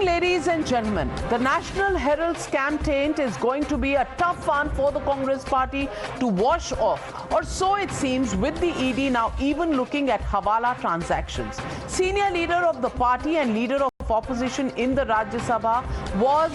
evening, ladies and gentlemen. The National Herald scam taint is going to be a tough one for the Congress party to wash off, or so it seems, with the ED now even looking at Hawala transactions. Senior leader of the party and leader of opposition in the Rajya Sabha was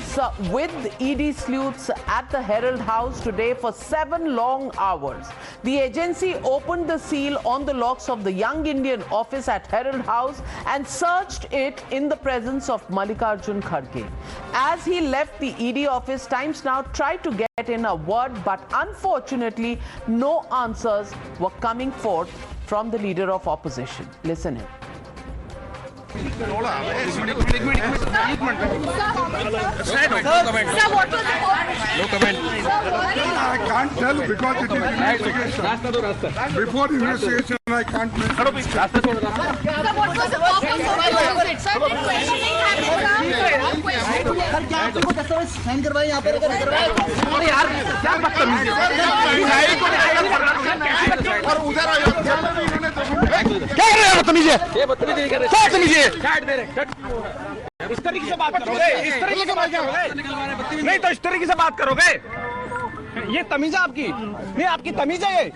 with ED sleuths at the Herald House today for 7 long hours. The agency opened the seal on the locks of the Young Indian office at Herald House and searched it in the presence of Mallikarjun Kharge. As he left the ED office, Times Now tried to get in a word, but unfortunately no answers were coming forth from the leader of opposition. Listen in. No comment. I can't tell because it is investigation. Before investigation, I can't make. What was the purpose of the visit? Sir, did questioning इस तरीके से बात करोगे? इस तरीके से बात करोगे? नहीं तो इस तरीके से बात करोगे? ये तमीज है आपकी? नहीं, आपकी तमीज है ये?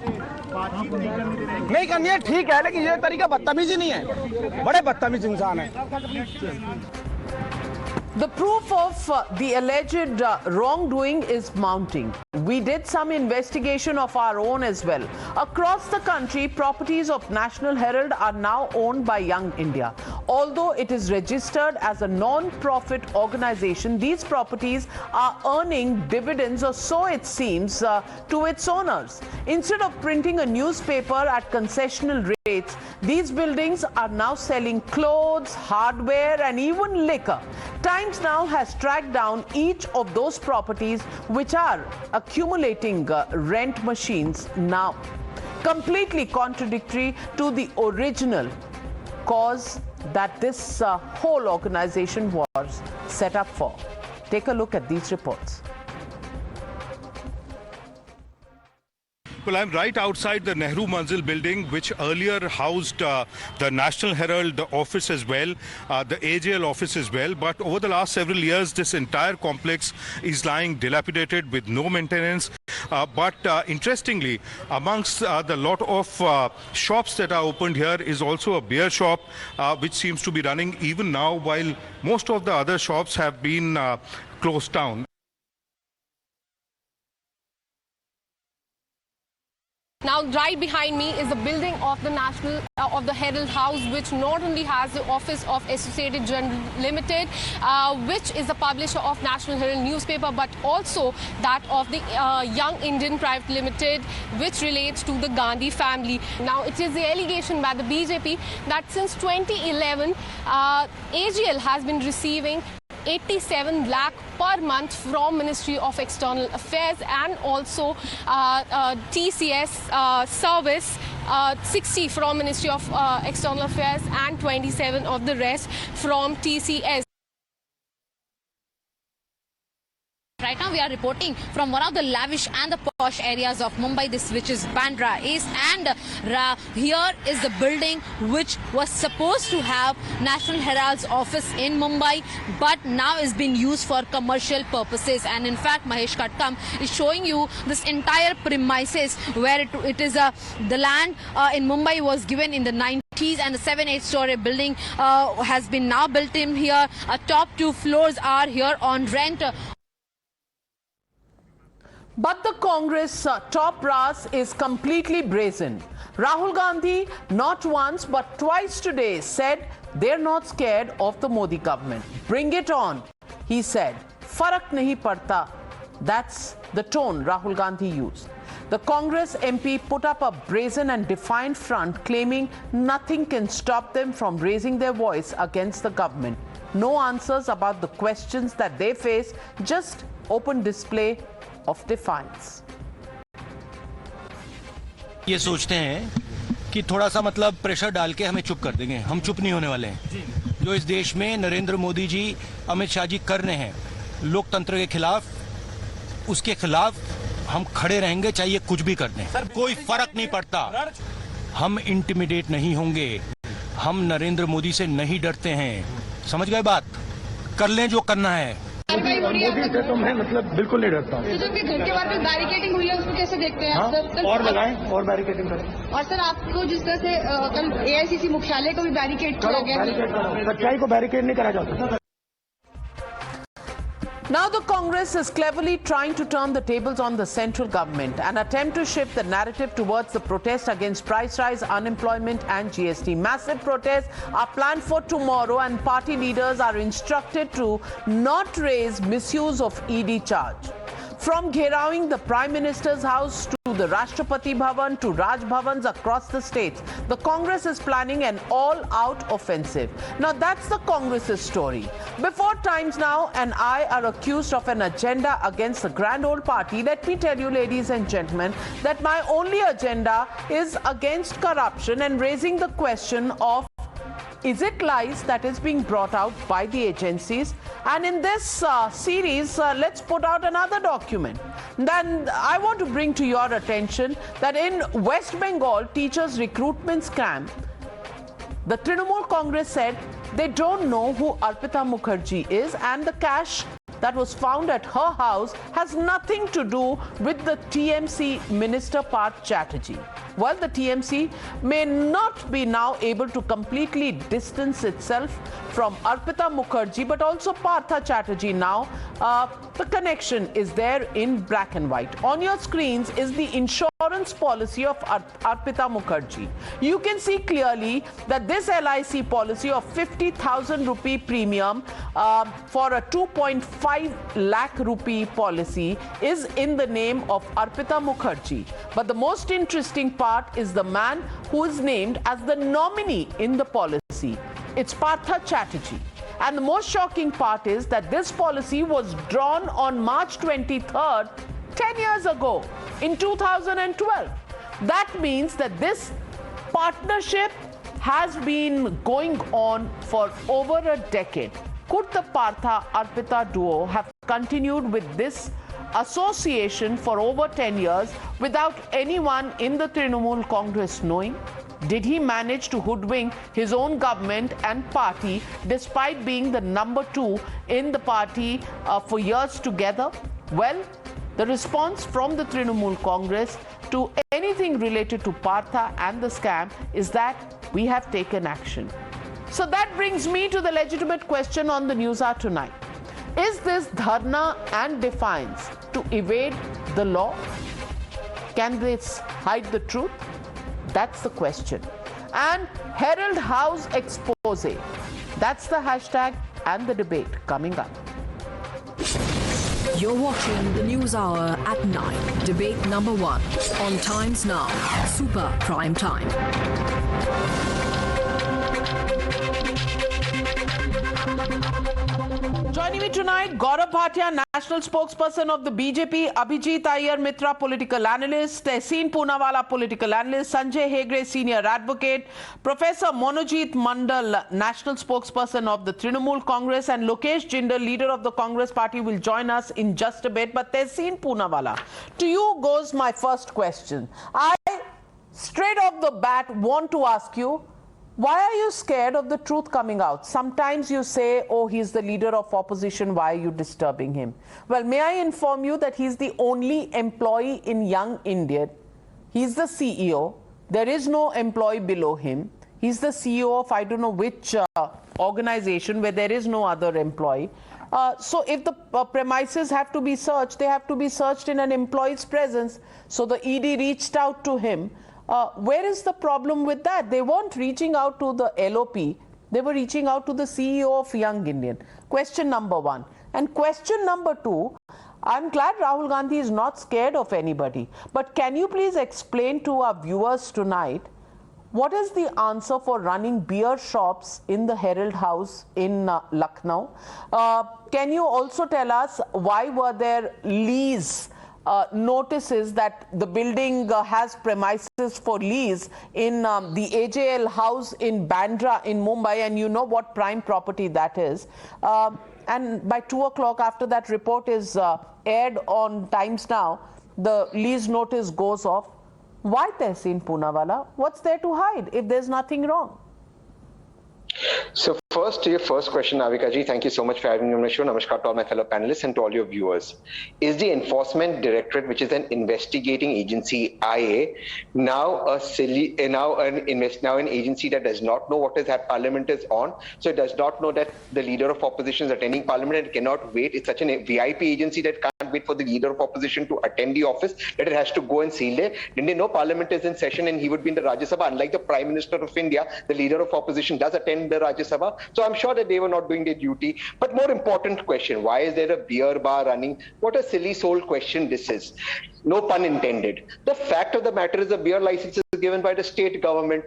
नहीं करनी है, ठीक है, लेकिन ये तरीका बदतमीजी नहीं है। बड़े बदतमीज इंसान है। The proof of the alleged wrongdoing is mounting. We did some investigation of our own as well. Across the country, properties of National Herald are now owned by Young India. Although it is registered as a non-profit organization, these properties are earning dividends, or so it seems, to its owners. Instead of printing a newspaper at concessional rates, these buildings are now selling clothes, hardware, and even liquor. Times Now has tracked down each of those properties which are accumulating rent machines now, completely contradictory to the original cause that this whole organization was set up for. Take a look at these reports. Well, I'm right outside the Nehru Manzil building, which earlier housed the National Herald office as well, the AJL office as well. But over the last several years, this entire complex is lying dilapidated with no maintenance. But interestingly, amongst the lot of shops that are opened here is also a beer shop, which seems to be running even now, while most of the other shops have been closed down. Now, right behind me is the building of the the Herald House, which not only has the office of Associated Journal Limited, which is the publisher of National Herald newspaper, but also that of the Young Indian Private Limited, which relates to the Gandhi family. Now, it is the allegation by the BJP that since 2011, AGL has been receiving 87 lakh per month from Ministry of External Affairs, and also TCS service, 60 from Ministry of External Affairs and 27 of the rest from TCS. Right now we are reporting from one of the lavish and the posh areas of Mumbai, which is Bandra East, and here is the building which was supposed to have National Herald's office in Mumbai, but now is being used for commercial purposes. And in fact, Mahesh Katkam is showing you this entire premises where it is the land in Mumbai was given in the 90s, and the 7-8 story building has been now built in here. Top 2 floors are here on rent. But the Congress top brass is completely brazen. Rahul Gandhi, not once but twice today, said they're not scared of the Modi government. Bring it on, he said. Farak nahi padta. That's the tone Rahul Gandhi used. The Congress MP put up a brazen and defiant front, claiming nothing can stop them from raising their voice against the government. No answers about the questions that they face, just open display of defiance. ये सोचते हैं कि थोड़ा सा मतलब pressure डाल के हमें चुप कर देंगे। हम चुप नहीं होने वाले हैं। जो इस देश में नरेंद्र मोदी जी, अमित शाह जी कर रहे हैं लोकतंत्र के खिलाफ, उसके खिलाफ हम खड़े रहेंगे, चाहिए कुछ भी कर दें। कोई फर्क नहीं पड़ता। हम इंटिमिडेट नहीं होंगे। हम नरेंद्र मोदी से नहीं डरते हैं। समझ गए बात? कर लें जो करना है। मोदी से तो मैं मतलब बिल्कुल नहीं डरता हूँ। तो जो घर के बाहर पे बैरिकेडिंग हुई है उसको कैसे देखते हैं आप सर? और लगाएं और बैरिकेडिंग करें। और सर आपको जिस तरह से कल AICC मुख्यालय को भी बैरिकेड किया गया, सच्चाई को बैरिकेड नहीं करा जाता। Now the Congress is cleverly trying to turn the tables on the central government, an attempt to shift the narrative towards the protest against price rise, unemployment and GST. Massive protests are planned for tomorrow and party leaders are instructed to not raise misuse of ED charge. From gherawing the Prime Minister's house to the Rashtrapati Bhavan to Raj Bhavans across the states, the Congress is planning an all-out offensive. Now that's the Congress's story. Before Times Now and I are accused of an agenda against the grand old party, let me tell you, ladies and gentlemen, that my only agenda is against corruption and raising the question of, is it lies that is being brought out by the agencies? And in this series, let's put out another document. Then I want to bring to your attention that in West Bengal teachers recruitment scam, the Trinamool Congress said they don't know who Arpita Mukherjee is, and the cash that was found at her house has nothing to do with the TMC Minister Parth Chatterjee. Well, the TMC may not be now able to completely distance itself from Arpita Mukherjee, but also Partha Chatterjee now. The connection is there in black and white. On your screens is the insurance policy of Arpita Mukherjee. You can see clearly that this LIC policy of 50,000 rupee premium for a 2.5 lakh rupee policy is in the name of Arpita Mukherjee. But the most interesting part is the man who is named as the nominee in the policy. It's Partha Chatterjee. And the most shocking part is that this policy was drawn on March 23rd, 10 years ago, in 2012. That means that this partnership has been going on for over a decade. Could the Partha Arpita duo have continued with this association for over 10 years without anyone in the Trinamool Congress knowing? Did he manage to hoodwink his own government and party despite being the number 2 in the party for years together? Well, the response from the Trinamool Congress to anything related to Partha and the scam is that we have taken action. So that brings me to the legitimate question on the Newshour tonight. Is this Dharna and defiance to evade the law? Can this hide the truth? That's the question. And Herald House expose. That's the hashtag and the debate coming up. You're watching the News Hour at 9. Debate number 1 on Times Now. Super Prime Time. Joining me tonight, Gaurav Bhatia, national spokesperson of the BJP, Abhijit Iyer Mitra, political analyst, Tehseen Poonawala, political analyst, Sanjay Hegde, senior advocate, Professor Monojit Mandal, national spokesperson of the Trinamool Congress, and Lokesh Jindal, leader of the Congress party, will join us in just a bit. But Tehseen Poonawala, to you goes my first question. I, straight off the bat, want to ask you, why are you scared of the truth coming out? Sometimes you say, oh, he's the leader of opposition, why are you disturbing him? Well, may I inform you that he's the only employee in Young India. He's the CEO. There is no employee below him. He's the CEO of I don't know which organization where there is no other employee. So if the premises have to be searched, they have to be searched in an employee's presence. So the ED reached out to him. Where is the problem with that? They weren't reaching out to the LOP. They were reaching out to the CEO of Young Indian. Question number 1. And question number 2, I'm glad Rahul Gandhi is not scared of anybody. But can you please explain to our viewers tonight, what is the answer for running beer shops in the Herald House in Lucknow? Can you also tell us why were there lease notices that the building has premises for lease in the AJL house in Bandra in Mumbai, and you know what prime property that is. And by 2 o'clock, after that report is aired on Times Now, the lease notice goes off. Why, Tehseen Poonawala? What's there to hide if there's nothing wrong? So First, to your first question, Navika ji, thank you so much for having me on the show. Namaskar to all my fellow panelists and to all your viewers. Is the Enforcement Directorate, which is an investigating agency, IA, now an agency that does not know what is that Parliament is on? So it does not know that the leader of opposition is attending Parliament and cannot wait. It's such a VIP agency that can't wait for the leader of opposition to attend the office, that it has to go and seal there. Didn't they know Parliament is in session and he would be in the Rajya Sabha? Unlike the Prime Minister of India, the leader of opposition does attend the Rajya Sabha. So I'm sure that they were not doing their duty. But more important question, why is there a beer bar running? What a silly soul question this is. No pun intended. The fact of the matter is a beer license is given by the state government.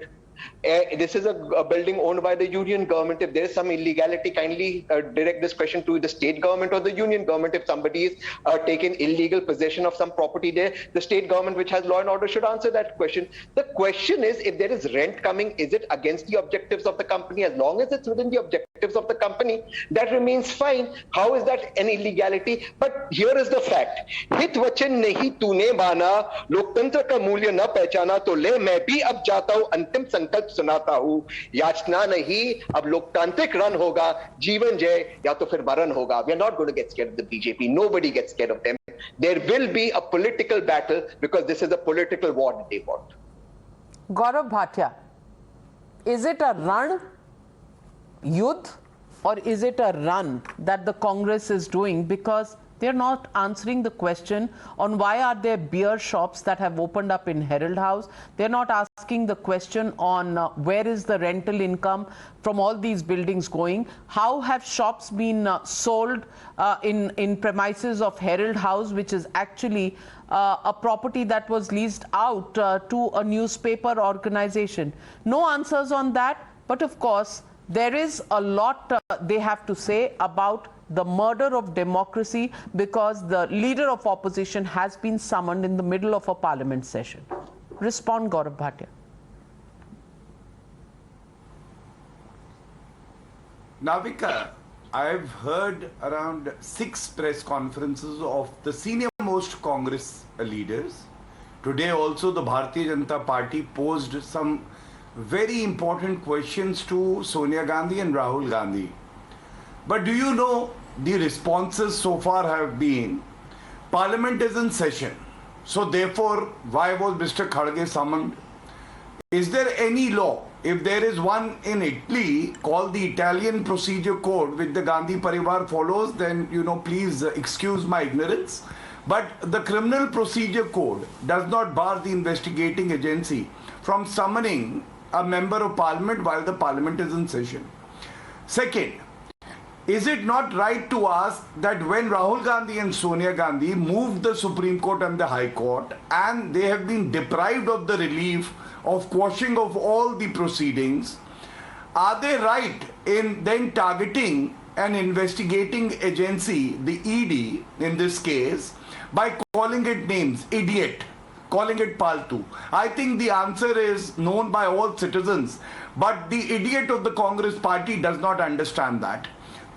This is a building owned by the union government. If there is some illegality, kindly direct this question to the state government or the union government. If somebody is taken illegal possession of some property there, the state government, which has law and order, should answer that question. The question is, if there is rent coming, is it against the objectives of the company? As long as it's within the objectives of the company, that remains fine. How is that an illegality? But here is the fact. Hit vachan nahi tune bana, loktantra ka mulya na pehchana to le, main bhi ab jata hu antim संकल्प सुनाता हूं, याचना नहीं, अब लोकतांत्रिक run होगा, जीवन जय या तो फिर मरण होगा. We are not going to get scared of the BJP. Nobody gets scared of them. There will be a political battle because this is a political war that they want. Gaurav Bhatia, is it a run, yudh, or is it a run that the Congress is doing? Because they're not answering the question on why are there beer shops that have opened up in Herald House. They're not asking the question on where is the rental income from all these buildings going. How have shops been sold in premises of Herald House, which is actually a property that was leased out to a newspaper organization. No answers on that. But of course, there is a lot they have to say about the murder of democracy because the leader of opposition has been summoned in the middle of a parliament session. Respond, Gaurav Bhatia. Navika, I've heard around 6 press conferences of the senior most Congress leaders. Today also the Bharatiya Janata Party posed some very important questions to Sonia Gandhi and Rahul Gandhi. But do you know the responses so far have been, Parliament is in session. So therefore, why was Mr. Kharge summoned? Is there any law? If there is one in Italy called the Italian Procedure Code, which the Gandhi Parivar follows, then, please excuse my ignorance. But the Criminal Procedure Code does not bar the investigating agency from summoning a member of Parliament while the Parliament is in session. Second, is it not right to ask that when Rahul Gandhi and Sonia Gandhi moved the Supreme Court and the High Court and they have been deprived of the relief of quashing of all the proceedings, are they right in then targeting an investigating agency, the ED in this case, by calling it names, idiot, calling it paltu? I think the answer is known by all citizens, but the idiot of the Congress party does not understand that.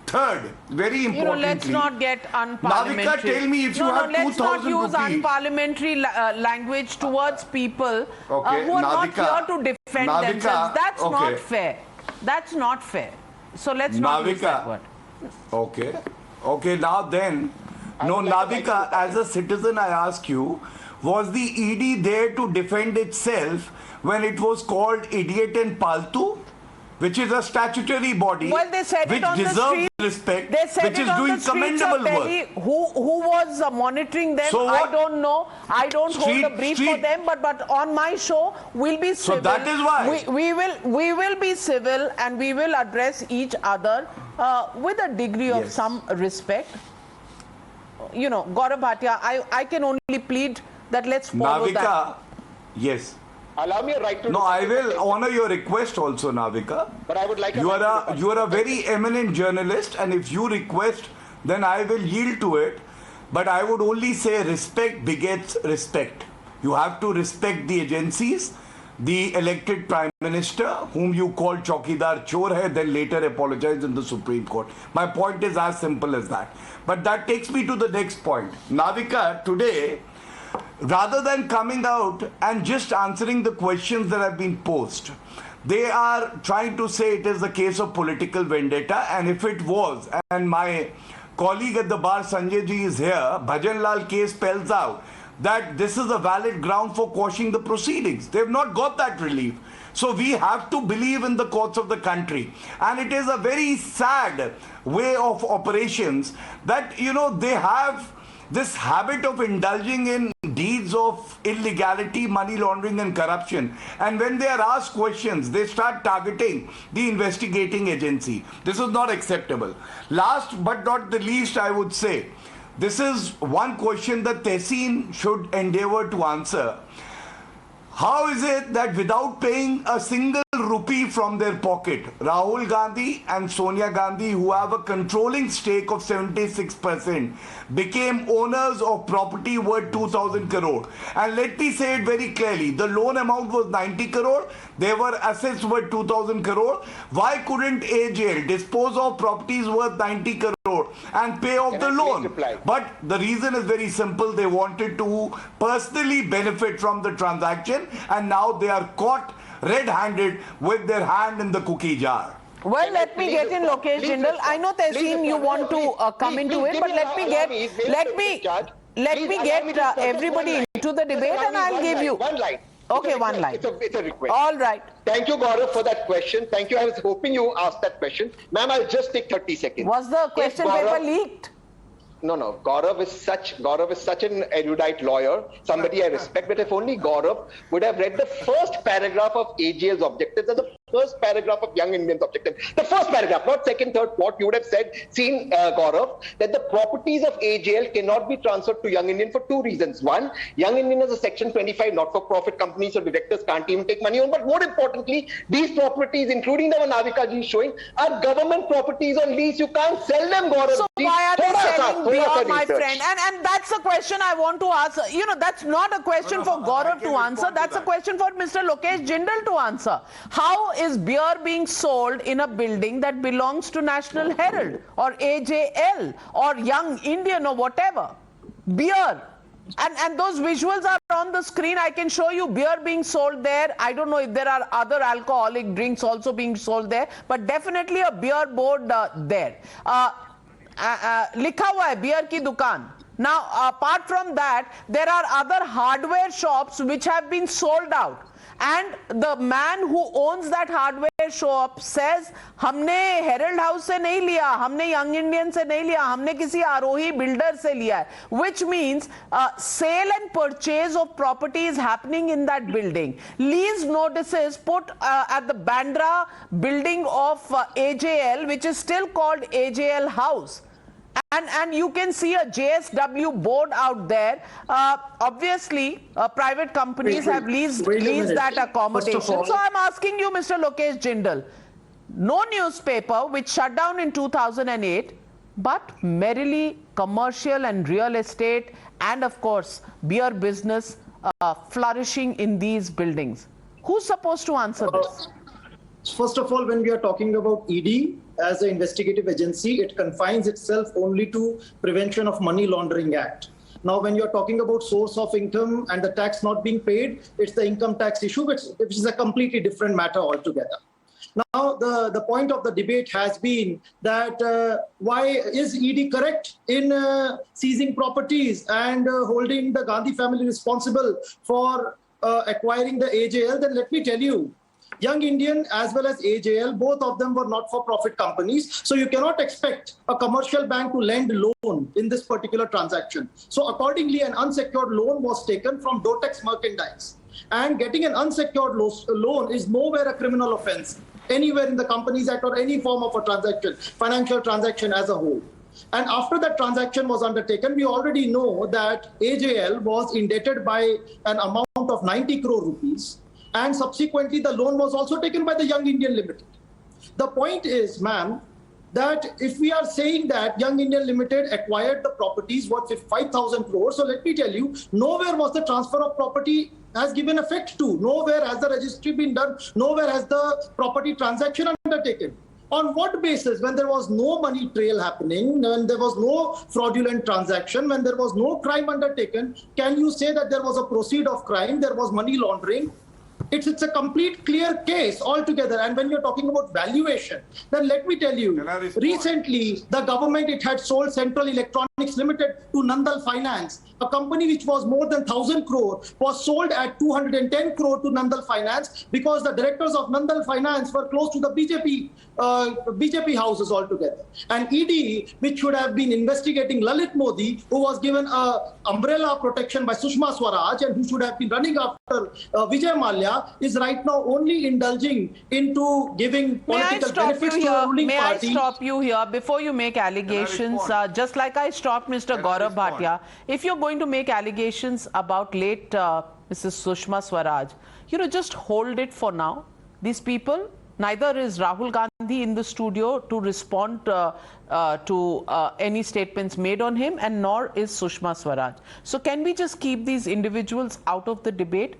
Third, very importantly, let's not get unparliamentary. Navika, tell me if you have 2,000 rupees. Let's not use unparliamentary language towards people who are Navika, not here to defend themselves. That's not fair. That's not fair. So let's not use that word. Okay, now then, Navika, as a citizen, I ask you, was the ED there to defend itself when it was called idiot and paltu? Which is a statutory body, well, they said which it on deserves the street. Respect, they said which it is on doing the streets commendable of Delhi. work. Who was monitoring them? So I don't know. I don't hold a brief for them. But on my show, we'll be civil. So that is why we will be civil and we will address each other with a degree of some respect. Gaurav Bhatia, I can only plead that let's follow Navika, that. Yes. Allow me a right to... No, I will honor your request also, Navika. But I would like... You are a very eminent journalist, and if you request, then I will yield to it. But I would only say respect begets respect. You have to respect the agencies, the elected Prime Minister, whom you called Chaukidar Chor hai, then later apologized in the Supreme Court. My point is as simple as that. But that takes me to the next point. Navika, today, rather than coming out and just answering the questions that have been posed, They are trying to say it is a case of political vendetta, and if it was, and my colleague at the bar Sanjay ji is here, Bhajan Lal case spells out that this is a valid ground for quashing the proceedings. They have not got that relief. So we have to believe in the courts of the country. And it is a very sad way of operations that, you know, they have this habit of indulging in deeds of illegality, money laundering and corruption. And when they are asked questions, they start targeting the investigating agency. This is not acceptable. Last but not the least, I would say, this is one question that Tehseen should endeavor to answer. How is it that without paying a single rupee from their pocket, Rahul Gandhi and Sonia Gandhi, who have a controlling stake of 76%, became owners of property worth 2,000 crore? And let me say it very clearly, the loan amount was 90 crore, there were assets worth 2,000 crore. Why couldn't AJL dispose of properties worth 90 crore and pay off the loan? But the reason is very simple, they wanted to personally benefit from the transaction, and now they are caught red-handed with their hand in the cookie jar. Well, let me get in Lokesh Jindal. I know, Tehseen, you want to come into it, but let me get everybody into the debate, and I'll give you one line. Okay, one line. It's a request. All right. Thank you, Gaurav, for that question. Thank you. I was hoping you asked that question. Ma'am, I'll just take 30 seconds. Was the question paper leaked? No. Gaurav is such an erudite lawyer, somebody I respect, but if only Gaurav would have read the first paragraph of AGL's objectives and the first paragraph of Young Indians' objectives. The first paragraph, not second, third, fourth, you would have seen, Gaurav, that the properties of AGL cannot be transferred to Young Indian for two reasons. One, Young Indian is a Section 25 not-for-profit company, so directors can't even take money home. But more importantly, these properties, including the one Navika ji is showing, are government properties on lease. You can't sell them, Gaurav. So why are they selling beyond, my friend? And that's the question I want to ask. You know, that's not a question for Gaurav to answer. That's a question for Mr. Lokesh Jindal to answer. How is beer being sold in a building that belongs to National Herald or AJL or Young Indian or whatever? Beer. And those visuals are on the screen. I can show you beer being sold there. I don't know if there are other alcoholic drinks also being sold there, but definitely a beer board there. लिखा हुआ है beer की दुकान. Now, apart from that, there are other hardware shops which have been sold out. And the man who owns that hardware shop says, हमने Herald House से नहीं लिया, हमने Young Indian से नहीं लिया, हमने किसी आरोही builder से लिया है. Which means sale and purchase of property is happening in that building. Lease notices put at the Bandra building of AJL, which is still called AJL House. And you can see a JSW board out there. Obviously, private companies have leased that accommodation. So I'm asking you, Mr. Lokesh Jindal, no newspaper which shut down in 2008, but merrily commercial and real estate and, of course, beer business flourishing in these buildings. Who's supposed to answer this? First of all, when we are talking about ED as an investigative agency, it confines itself only to Prevention of Money Laundering Act. Now, when you're talking about source of income and the tax not being paid, it's the income tax issue, which is a completely different matter altogether. Now, the point of the debate has been that why is ED correct in seizing properties and holding the Gandhi family responsible for acquiring the AJL? Then let me tell you, Young Indian as well as AJL, both of them were not-for-profit companies. So you cannot expect a commercial bank to lend loan in this particular transaction. So accordingly, an unsecured loan was taken from Dotex Mercantile. And getting an unsecured loan is nowhere a criminal offense, anywhere in the Companies Act or any form of a transaction, financial transaction as a whole. And after that transaction was undertaken, we already know that AJL was indebted by an amount of 90 crore rupees. And subsequently, the loan was also taken by the Young Indian Limited. The point is, ma'am, that if we are saying that Young Indian Limited acquired the properties worth 5,000 crores, so let me tell you, nowhere was the transfer of property has given effect to. Nowhere has the registry been done. Nowhere has the property transaction undertaken. On what basis, when there was no money trail happening, when there was no fraudulent transaction, when there was no crime undertaken, can you say that there was a proceed of crime, there was money laundering? It's a complete clear case altogether. And when you're talking about valuation, then let me tell you, recently the government, it had sold Central Electronics Limited to Nandal Finance, a company which was more than 1,000 crore, was sold at 210 crore to Nandal Finance because the directors of Nandal Finance were close to the BJP houses altogether. And ED, which should have been investigating Lalit Modi, who was given a umbrella protection by Sushma Swaraj and who should have been running after Vijay Mallya, is right now only indulging into giving political benefits to the ruling party. May I stop you here before you make allegations? Just like I stopped Mr. Gaurav Bhatia, if you're going to make allegations about late Mrs. Sushma Swaraj, just hold it for now. These people, neither is Rahul Gandhi in the studio to respond to any statements made on him, and nor is Sushma Swaraj. So can we just keep these individuals out of the debate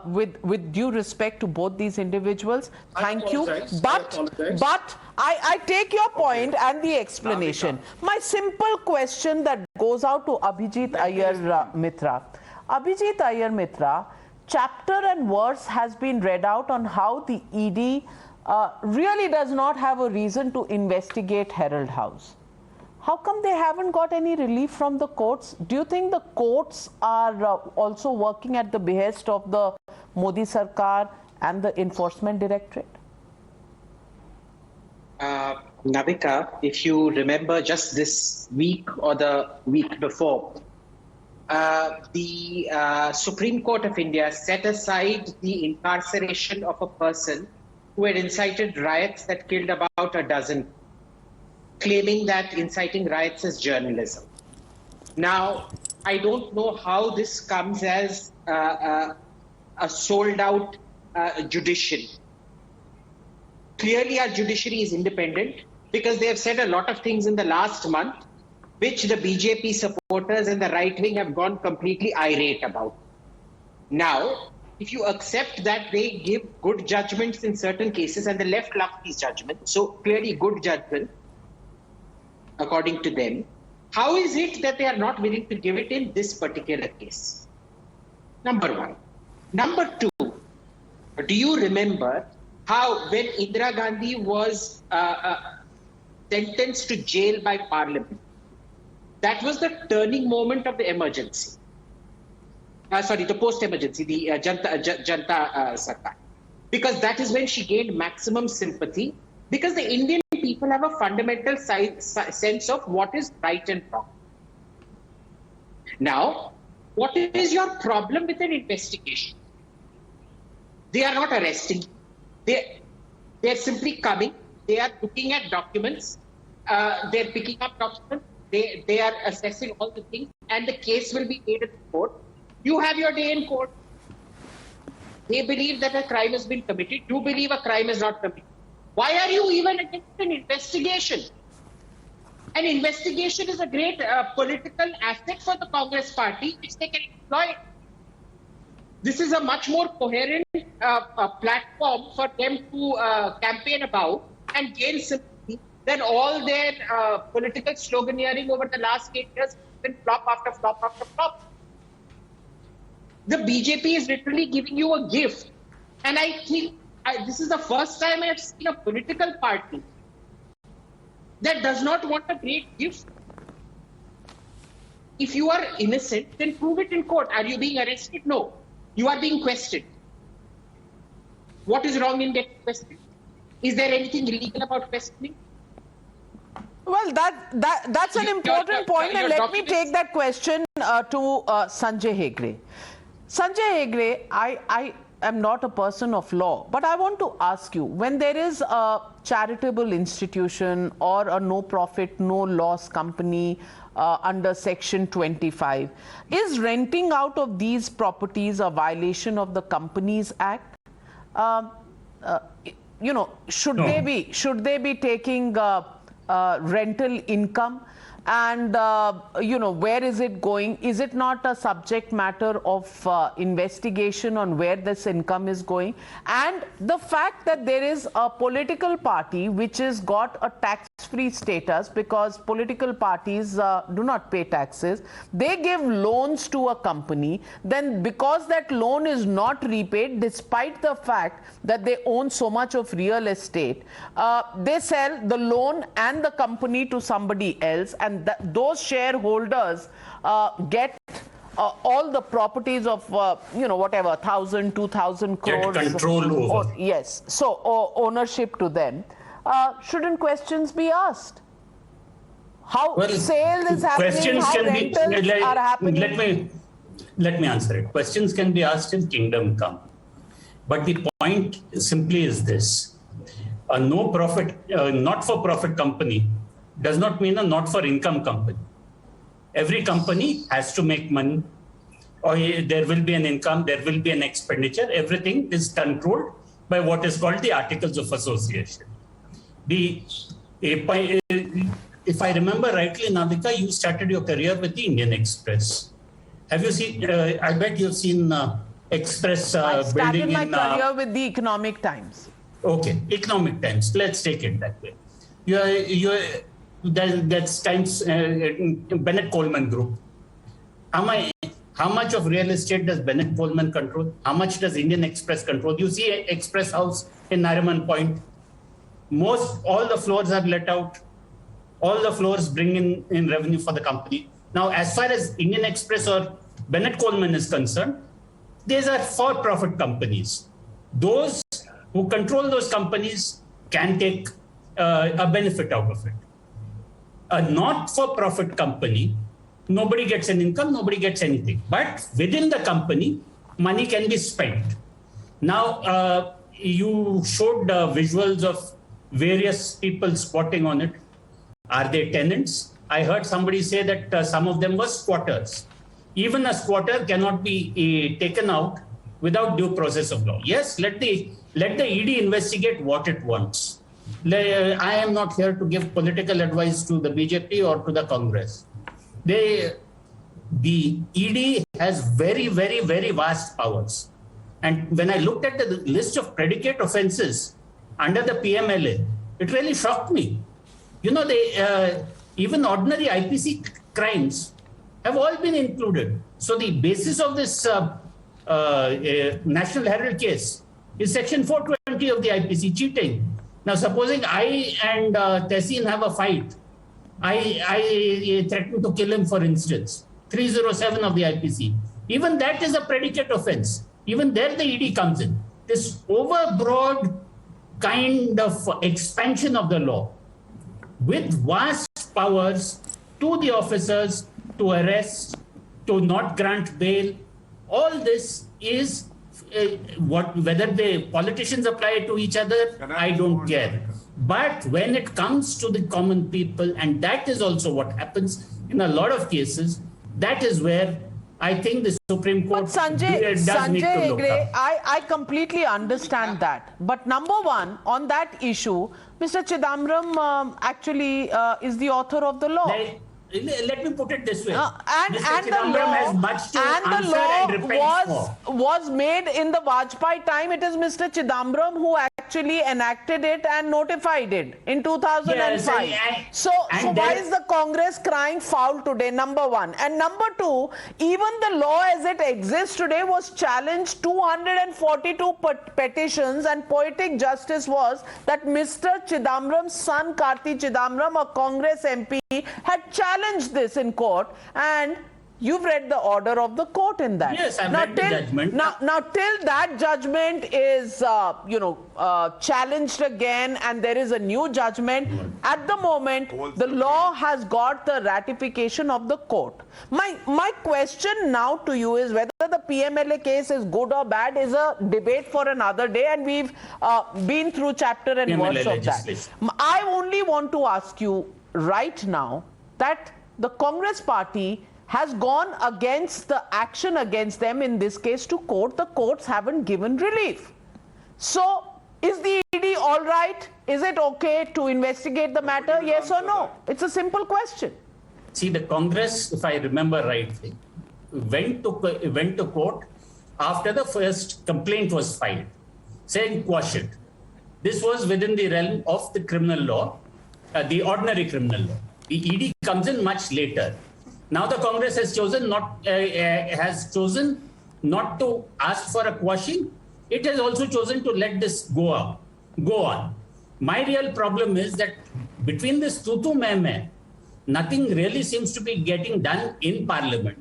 with due respect to both these individuals? Thank you. But I take your point and the explanation. My simple question that goes out to Abhijit Iyer Mitra. Abhijit Iyer Mitra, chapter and verse has been read out on how the ED really does not have a reason to investigate Herald House. How come they haven't got any relief from the courts? Do you think the courts are also working at the behest of the Modi Sarkar and the Enforcement Directorate? Navika, if you remember just this week or the week before, the Supreme Court of India set aside the incarceration of a person who had incited riots that killed about a dozen, claiming that inciting riots is journalism. Now, I don't know how this comes as a sold-out judiciary. Clearly, our judiciary is independent because they have said a lot of things in the last month which the BJP supporters and the right wing have gone completely irate about. Now, if you accept that they give good judgments in certain cases and the left love these judgments, so clearly good judgment, according to them, how is it that they are not willing to give it in this particular case? Number one. Number two, do you remember how when Indira Gandhi was sentenced to jail by Parliament, that was the turning moment of the emergency. The post-emergency, the Janta Sarkar. Because that is when she gained maximum sympathy, because the Indian people have a fundamental sense of what is right and wrong. Now, what is your problem with an investigation? They are not arresting. They are simply coming. They are looking at documents. They are picking up documents. They are assessing all the things, and the case will be made in court. You have your day in court. They believe that a crime has been committed. You believe a crime is not committed. Why are you even against an investigation? An investigation is a great political asset for the Congress party, which they can exploit. This is a much more coherent platform for them to campaign about and gain sympathy than all their political sloganeering over the last 8 years has been flop after flop after flop. The BJP is literally giving you a gift. And I think this is the first time I have seen a political party that does not want a great gift. If you are innocent, then prove it in court. Are you being arrested? No. You are being questioned. What is wrong in getting questioned? Is there anything illegal about questioning? Well, that's an important point, and let me take that question to Sanjay Hegde. Sanjay Hegde, I am not a person of law, but I want to ask you, when there is a charitable institution or a no-profit, no-loss company under Section 25, is renting out of these properties a violation of the Companies Act? Should they be taking rental income? And, where is it going? Is it not a subject matter of investigation on where this income is going? And the fact that there is a political party which has got a tax tax-free status because political parties do not pay taxes. They give loans to a company. Then because that loan is not repaid, despite the fact that they own so much of real estate, they sell the loan and the company to somebody else, and those shareholders get all the properties of, whatever, 1,000, 2,000 crores. Get control over. Yes. So, ownership to them. Shouldn't questions be asked? How sale is happening, how rentals are happening? Let me answer it. Questions can be asked in kingdom come. But the point simply is this. A not-for-profit company does not mean a not-for-income company. Every company has to make money, or there will be an income, there will be an expenditure. Everything is controlled by what is called the Articles of Association. If I remember rightly, Navika, you started your career with the Indian Express. Have you seen, I bet you've seen Express I started building my career with the Economic Times. Okay, Economic Times. Let's take it that way. That's Times Bennett Coleman Group. How much of real estate does Bennett Coleman control? How much does Indian Express control? You see Express House in Nariman Point. All the floors are let out. All the floors bring in revenue for the company. Now, as far as Indian Express or Bennett Coleman is concerned, these are for-profit companies. Those who control those companies can take a benefit out of it. A not-for-profit company, nobody gets an income, nobody gets anything. But within the company, money can be spent. Now, you showed visuals of various people squatting on it. Are they tenants? I heard somebody say that some of them were squatters. Even a squatter cannot be taken out without due process of law. Yes, let the ED investigate what it wants. I am not here to give political advice to the BJP or to the Congress. The ED has very, very, very vast powers. And when I looked at the list of predicate offenses under the PMLA, it really shocked me. Even ordinary IPC crimes have all been included. So the basis of this National Herald case is Section 420 of the IPC, cheating. Now, supposing I and Tehseen have a fight, I threaten to kill him, for instance, 307 of the IPC. Even that is a predicate offense. Even there the ED comes in. This overbroad kind of expansion of the law with vast powers to the officers to arrest, to not grant bail, all this is whether the politicians apply it to each other, I don't care. But when it comes to the common people, and that is also what happens in a lot of cases, that is where I think the Supreme Court does need to look up. I completely understand that. But number one, on that issue, Mr. Chidambaram actually is the author of the law. Let me put it this way. And the law was made in the Vajpayee time. It is Mr. Chidambaram who actually enacted it and notified it in 2005. Yes, so why is the Congress crying foul today? Number one. And number two, even the law as it exists today was challenged 242 petitions, and poetic justice was that Mr. Chidambaram's son Karti Chidambaram, a Congress MP, had challenged this in court, and you've read the order of the court in that. Yes, I've read the judgment. Now, till that judgment is, challenged again, and there is a new judgment, at the moment, the law has got the ratification of the court. My question now to you is whether the PMLA case is good or bad is a debate for another day, and we've been through chapter and verse of that. I only want to ask you right now that the Congress party has gone against the action against them, in this case to court. The courts haven't given relief. So is the ED all right? Is it okay to investigate the matter? Yes or no? It's a simple question. See, the Congress, if I remember rightly, went to court after the first complaint was filed, saying quash it. This was within the realm of the criminal law. the ordinary criminal law. The ED comes in much later. Now the Congress has chosen not to ask for a quashing. It has also chosen to let this go on. My real problem is that between this tutu meh, nothing really seems to be getting done in Parliament.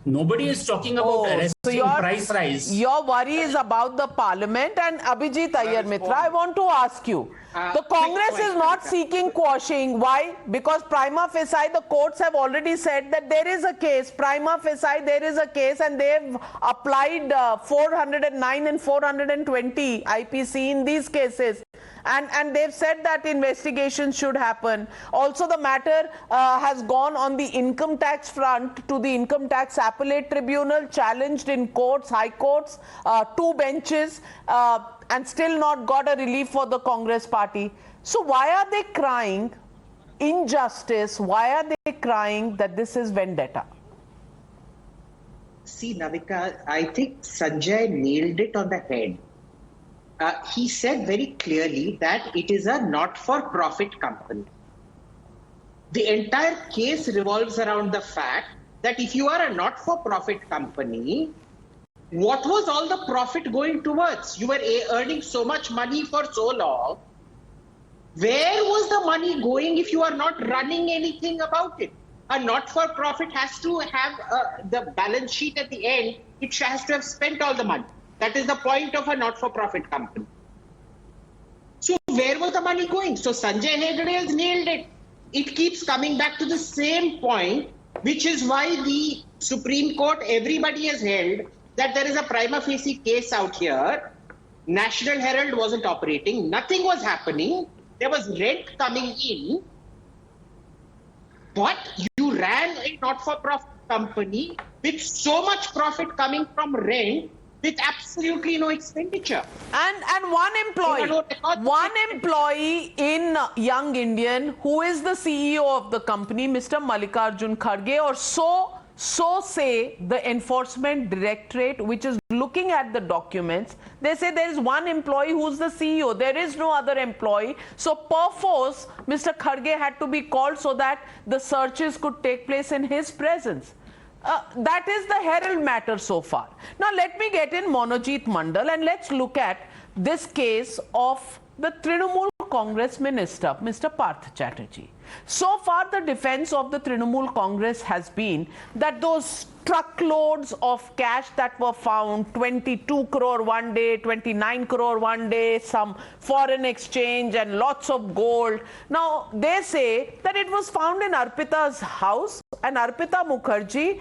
Nobody is talking about arresting price rise. Your worry is about the Parliament. And Abhijit Iyer Mitra, I want to ask you. The Congress is not seeking quashing. Why? Because prima facie, the courts have already said that there is a case. Prima facie, there is a case, and they've applied 409 and 420 IPC in these cases. And they've said that investigation should happen. Also, the matter has gone on the income tax front to the Income Tax Appellate Tribunal, challenged in courts, high courts, 2 benches, and still not got a relief for the Congress party. So why are they crying injustice? Why are they crying that this is vendetta? See, Navika, I think Sanjay nailed it on the head. He said very clearly that it is a not-for-profit company. The entire case revolves around the fact that if you are a not-for-profit company, what was all the profit going towards? You were earning so much money for so long. Where was the money going if you are not running anything about it? A not-for-profit has to have the balance sheet at the end. It has to have spent all the money. That is the point of a not-for-profit company. So where was the money going? So Sanjay Hegde has nailed it. It keeps coming back to the same point, which is why the Supreme Court, everybody has held that there is a prima facie case out here. National Herald wasn't operating. Nothing was happening. There was rent coming in. But you ran a not-for-profit company with so much profit coming from rent with absolutely no expenditure. And one employee in Young Indian, who is the CEO of the company, Mr. Mallikarjun Kharge, or so say the Enforcement Directorate, which is looking at the documents. They say there is one employee who's the CEO. There is no other employee. So perforce, Mr. Kharge had to be called so that the searches could take place in his presence. That is the Herald matter so far. Now let me get in Monojit Mandal and let's look at this case of the Trinamool Congress minister, Mr. Parth Chatterjee. So far, the defense of the Trinamool Congress has been that those truckloads of cash that were found, 22 crore one day, 29 crore one day, some foreign exchange and lots of gold. Now, they say that it was found in Arpita's house, and Arpita Mukherjee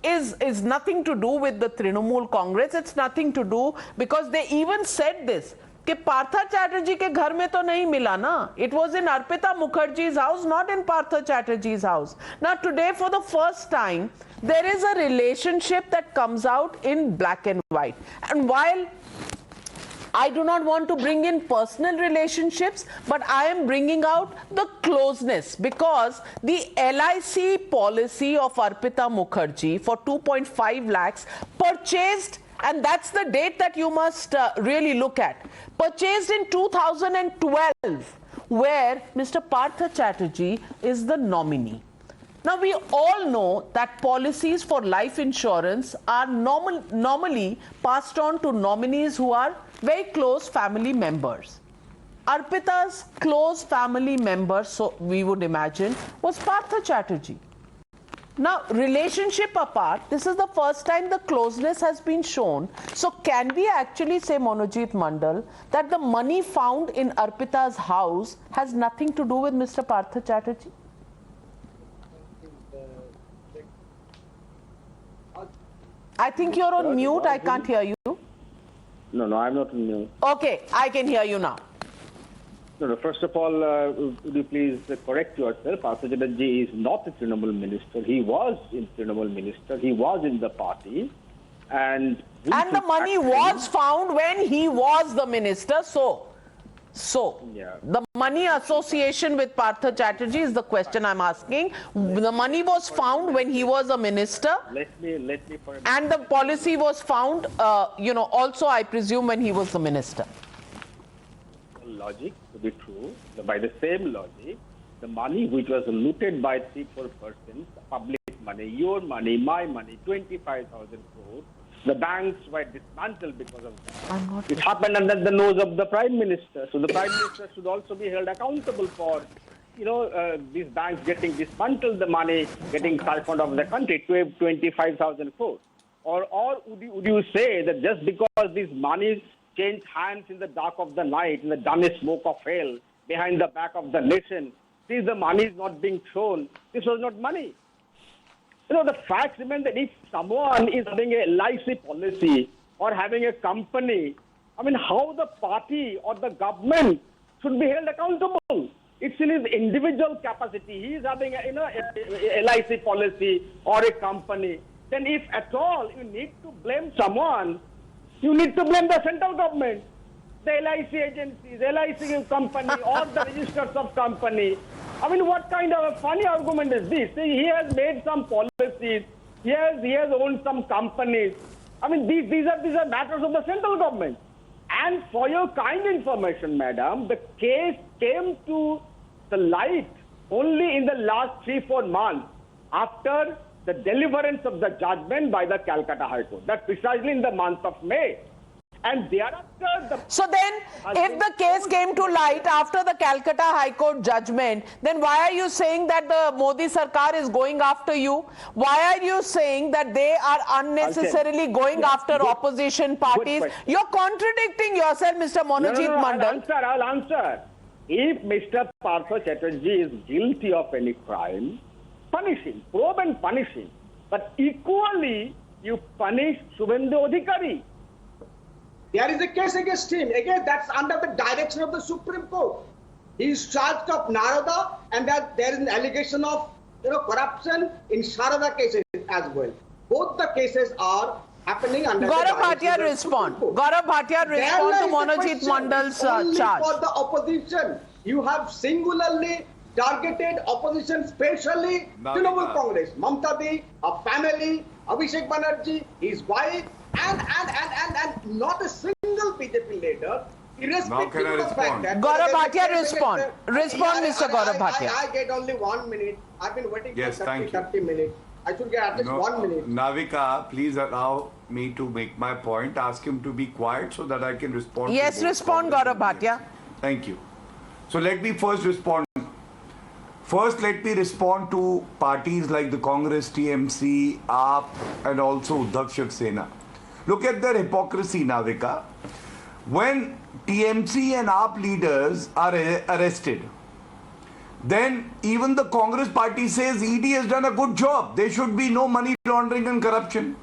is nothing to do with the Trinamool Congress. It's nothing to do, because they even said this, कि पार्था चैटर्जी के घर में तो नहीं मिला ना. It was in Arpita Mukherjee's house, not in Partha Chatterjee's house. Now today, for the first time, there is a relationship that comes out in black and white. And while I do not want to bring in personal relationships, but I am bringing out the closeness, because the LIC policy of Arpita Mukherjee for 2.5 lakhs purchased, and that's the date that you must really look at, purchased in 2012, where Mr. Partha Chatterjee is the nominee. Now, we all know that policies for life insurance are normally passed on to nominees who are very close family members. Arpita's close family member, so we would imagine, was Partha Chatterjee. Now, relationship apart, this is the first time the closeness has been shown. So can we actually say, Monojit Mandal, that the money found in Arpita's house has nothing to do with Mr. Partha Chatterjee? I think you're on mute. I can't hear you. No, I'm not on mute. Okay, I can hear you now. No, first of all, would you please correct yourself? Partha Chatterjee is not a Trinamool minister. He was in Trinamool minister. He was in the party. And the money was found when he was the minister. So yeah. The money association with Partha Chatterjee is the question I'm asking. The money was found when he was a minister. Let me and the policy was found, also, I presume, when he was the minister. logic to be true, by the same logic, the money which was looted by 3-4 persons, public money, your money, my money, 25,000 crores, the banks were dismantled because of that. It happened under the nose of the Prime Minister. So the Prime Minister should also be held accountable for, these banks getting dismantled, the money getting siphoned off the country, 25,000 crores. Or would you say that just because these monies changed hands in the dark of the night, in the dunnest smoke of hell, behind the back of the nation, since the money is not being shown, this was not money. The facts remain that if someone is having a LIC policy or having a company, how the party or the government should be held accountable? It's in his individual capacity. He is having a LIC policy or a company. Then if at all you need to blame someone, you need to blame the central government, the LIC agencies, LIC company, or the registers of company. What kind of a funny argument is this? See, he has made some policies. He has owned some companies. These are matters of the central government. And for your kind information, madam, the case came to the light only in the last 3-4 months after the deliverance of the judgment by the Calcutta High Court. That's precisely in the month of May. And thereafter, so then, if the case came to light after the Calcutta High Court judgment, then why are you saying that the Modi Sarkar is going after you? Why are you saying that they are unnecessarily going after opposition parties? You're contradicting yourself, Mr. Monojit Mandal. I'll answer. If Mr. Partha Chatterjee is guilty of any crime, punish him, probe and punish him. But equally, you punish Subhendu Adhikari. There is a case against him. Again, that's under the direction of the Supreme Court. He is charged of Narada, and that there is an allegation of corruption in Sharada cases as well. Both the cases are happening under Gaurav Bhatia respond. Gaurav Bhatia respond to Monojit Mandal's charge. For the opposition, you have singularly targeted opposition, especially Trinamool Congress, Mamta Di, her family, Abhishek Banerjee, his wife, and not a single BJP leader, irrespective of the fact that... Gaurav Bhatia respond. Respond, Mr. Gaurav Bhatia. I get only 1 minute. I've been waiting for 30 minutes. I should get at least 1 minute. Navika, please allow me to make my point. Ask him to be quiet so that I can respond. Yes, respond, Gaurav Bhatia. Thank you. So let me first respond. First, let me respond to parties like the Congress, TMC, AAP, and also Uddhav Shiv Sena. Look at their hypocrisy, Navika. When TMC and AAP leaders are arrested, then even the Congress party says ED has done a good job. There should be no money laundering and corruption.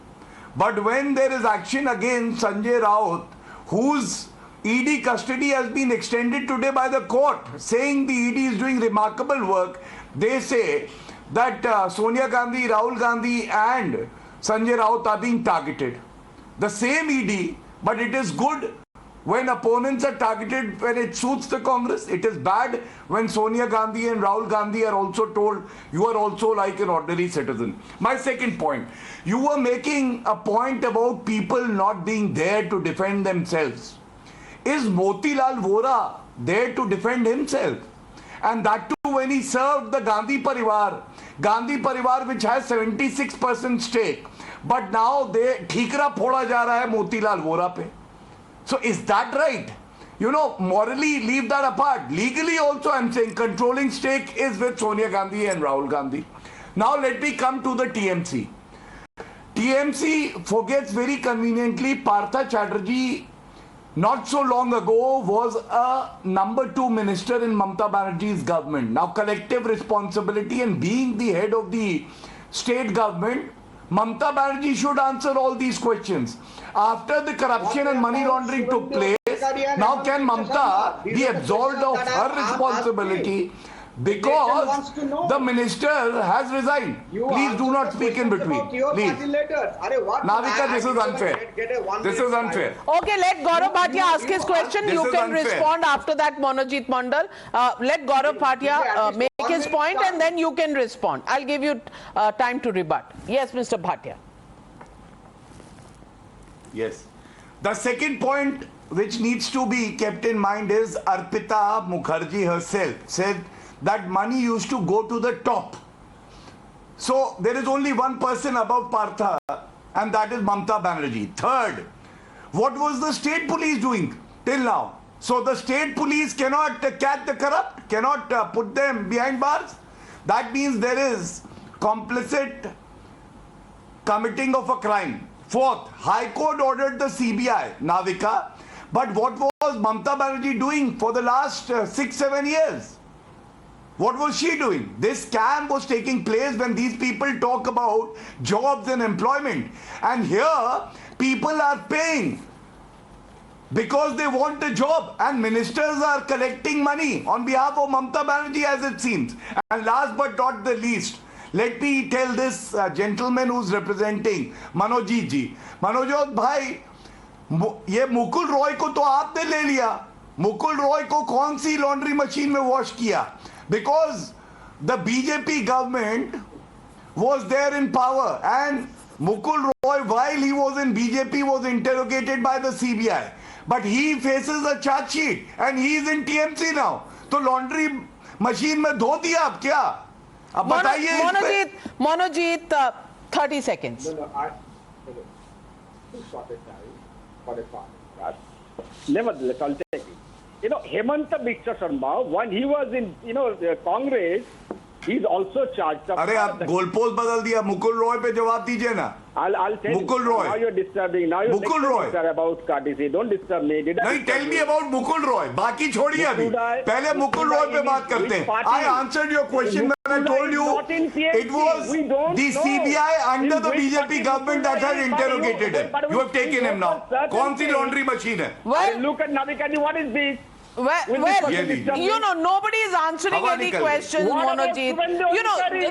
But when there is action against Sanjay Raut, whose ED custody has been extended today by the court, saying the ED is doing remarkable work, they say that Sonia Gandhi, Rahul Gandhi and Sanjay Raut are being targeted. The same ED, but it is good when opponents are targeted when it suits the Congress. It is bad when Sonia Gandhi and Rahul Gandhi are also told you are also like an ordinary citizen. My second point, you were making a point about people not being there to defend themselves. Is Motilal Vora there to defend himself? And that too when he served the Gandhi Parivar which has 76% stake. But now they ठीकरा फोड़ा जा रहा है मोतीलाल वोरा पे. So is that right? Morally leave that apart. Legally also I'm saying controlling stake is with Sonia Gandhi and Rahul Gandhi. Now let me come to the TMC. TMC forgets very conveniently Partha Chatterjee not so long ago was a number 2 minister in Mamta Banerjee's government. Now collective responsibility and being the head of the state government, Mamta Banerjee should answer all these questions. After the corruption and money laundering took place, now can Mamta be absolved of her responsibility because the minister has resigned? Please do not speak in between. Please. Navika, this is unfair. This is unfair. Okay, let Gaurav Bhatia ask his question. You can respond after that, Monojit Mandal. Let Gaurav Bhatia make his point and then you can respond. I'll give you time to rebut. Yes, Mr. Bhatia. Yes. The second point which needs to be kept in mind is Arpita Mukherjee herself said that money used to go to the top. So there is only one person above Partha, and that is Mamata Banerjee. Third, what was the state police doing till now? So the state police cannot catch the corrupt, cannot put them behind bars. That means there is complicit committing of a crime. Fourth, High Court ordered the CBI, Navika. But what was Mamata Banerjee doing for the last 6-7 years? What was she doing? This scam was taking place when these people talk about jobs and employment. And here, people are paying because they want a job. And ministers are collecting money on behalf of Mamata Banerjee, as it seems. And last but not the least, let me tell this gentleman who's representing Manojit ji. Manojit bhai, ये मुकुल रॉय को तो आपने ले लिया. मुकुल रॉय को कौन सी laundry machine में wash किया? Because the BJP government was there in power, and Mukul Roy, while he was in BJP, was interrogated by the CBI. But he faces a charge sheet and he is in TMC now. So laundry machine में धो दिया आप क्या? अब बताइए. Monojit, 30 seconds. Too short a time for a part. Nevertheless, I'll take it. You know, Hemanta Biswa Sharma, when he was in, Congress, he's also charged. अरे आप goalpost बदल दिया. मुकुल रॉय पे जवाब दीजिए ना. I'll tell Mukul you. Roy. Now you're disturbing. Now you're Mukul Roy. about courtesy. Don't disturb me. नहीं, tell me about Mukul Roy. बाकी छोड़िए अभी. पहले Mukul Roy पे बात करते हैं. I answered your question when I told you it was the CBI under the BJP government that has interrogated him. You have taken him now. कौन सी laundry machine है? Well, look at Navika, what is this? Nobody is answering any questions, Monojit.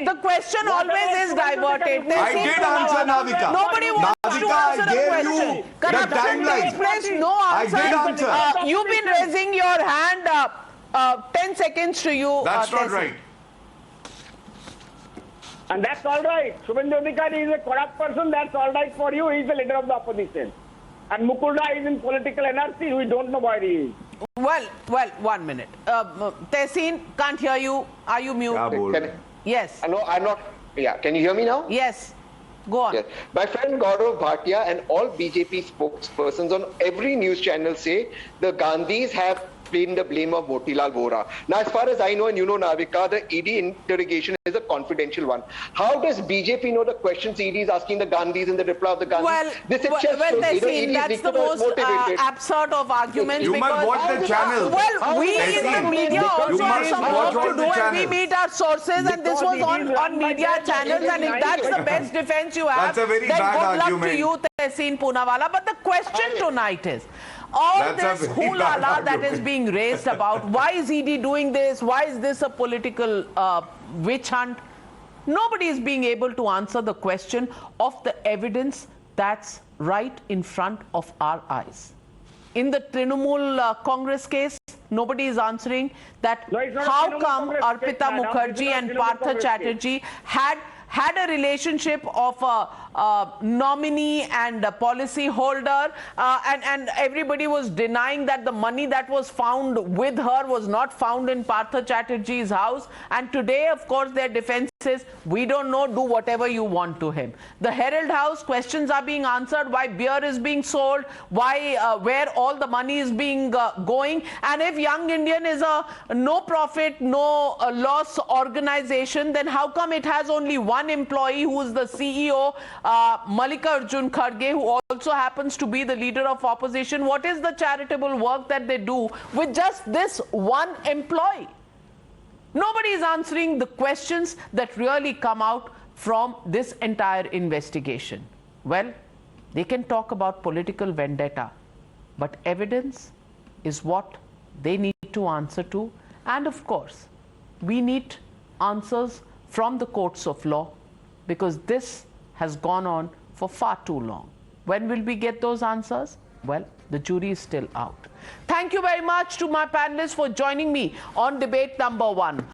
The question always is diverted. I did answer, Navika. Nobody wants to answer a question. Corruption takes place, no answer. I did answer. You've been raising your hand. 10 seconds to you. That's not right. And that's all right. Shubhendu Adhikari is a corrupt person. That's all right for you. He's the leader of the opposition. And Mukul Roy is in political NRC. We don't know where he is. Well, 1 minute. Tehseen, can't hear you. Are you mute? Yes. No, I'm not. Yeah, can you hear me now? Yes. Go on. Yes. My friend Gaurav Bhatia and all BJP spokespersons on every news channel say the Gandhis have claimed the blame of Motilal Vora. Now, as far as I know, and you know, Navika, the ED interrogation is a confidential one. How does BJP know the questions ED is asking the Gandhis and the reply of the Gandhis? Well, that's the most absurd of arguments. You must watch the channel. Well, we in the media also are supposed to do, and we meet our sources, and this was on media channels, and if that's the best defense you have, then good luck to you, Tehseen Poonawala. But the question tonight is, all this hoo-la-la that is being raised about, why is ED doing this? Why is this a political witch hunt? Nobody is being able to answer the question of the evidence that's right in front of our eyes. In the Trinamool Congress case, nobody is answering that. How come Arpita Mukherjee and Partha Chatterjee had a relationship of a nominee and a policy holder, and everybody was denying that the money that was found with her was not found in Partha Chatterjee's house. And today, of course, their defense is, we don't know, do whatever you want to him. The Herald House, questions are being answered, why beer is being sold, why, where all the money is being going. And if Young Indian is a no-profit, no-loss organization, then how come it has only one employee who is the CEO, Mallikarjun Kharge, who also happens to be the leader of opposition? What is the charitable work that they do with just this one employee? Nobody is answering the questions that really come out from this entire investigation. Well, they can talk about political vendetta, but evidence is what they need to answer to. And of course, we need answers from the courts of law, because this has gone on for far too long. When will we get those answers? Well, the jury is still out. Thank you very much to my panelists for joining me on debate number 1.